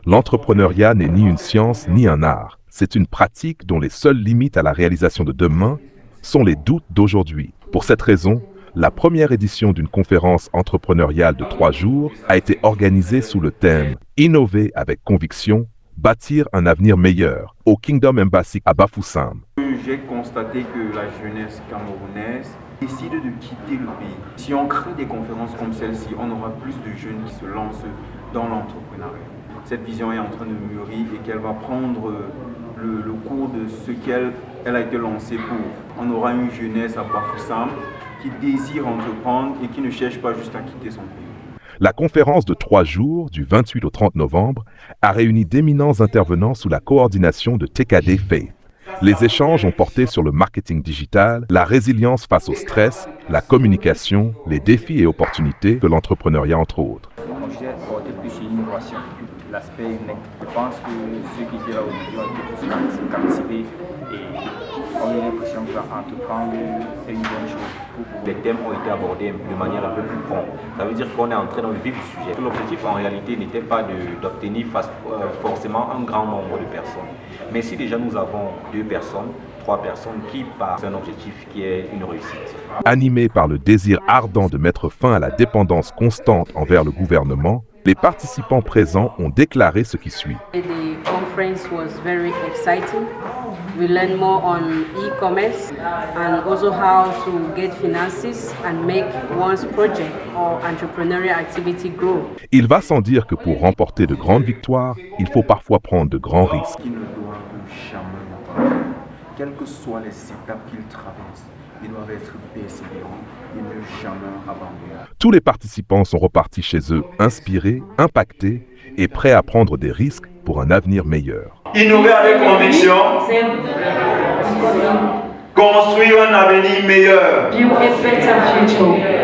L'entrepreneuriat n'est ni une science ni un art. C'est une pratique dont les seules limites à la réalisation de demain sont les doutes d'aujourd'hui. Pour cette raison, la première édition d'une conférence entrepreneuriale de 3 jours a été organisée sous le thème « Innover avec conviction, bâtir un avenir meilleur » au Kingdom Embassy à Bafoussam. J'ai constaté que la jeunesse camerounaise décide de quitter le pays. Si on crée des conférences comme celle-ci, on aura plus de jeunes qui se lancent dans l'entrepreneuriat. Cette vision est en train de mûrir et qu'elle va prendre le cours de ce qu'elle a été lancée pour. On aura une jeunesse à Bafoussam qui désire entreprendre et qui ne cherche pas juste à quitter son pays. La conférence de 3 jours, du 28 au 30 novembre, a réuni d'éminents intervenants sous la coordination de TKD Faith. Les échanges ont porté sur le marketing digital, la résilience face au stress, la communication, les défis et opportunités de l'entrepreneuriat entre autres. Moi, je dirais porter plus sur l'innovation, l'aspect humain. Je pense que ceux qui étaient là aujourd'hui ont été plus captivés et ont eu l'impression qu'entreprendre est une bonne chose. Les thèmes ont été abordés de manière un peu plus profonde. Ça veut dire qu'on est entré dans le vif du sujet. L'objectif en réalité n'était pas d'obtenir forcément un grand nombre de personnes. Mais si déjà nous avons 2 personnes, 3 personnes qui partent d'un objectif qui est une réussite. Animés par le désir ardent de mettre fin à la dépendance constante envers le gouvernement, les participants présents ont déclaré ce qui suit. The conference was very exciting. We learned more on e-commerce and also how to get finances and make one's project or entrepreneurial activity grow. Il va sans dire que pour remporter de grandes victoires, il faut parfois prendre de grands risques. Qui ne doivent jamais abandonner. Quelles que soient les étapes qu'ils traversent, ils doivent être persévérants et ne jamais abandonner. Tous les participants sont repartis chez eux inspirés, impactés et prêts à prendre des risques pour un avenir meilleur. Innover avec conviction, construire un avenir meilleur. Build a better future.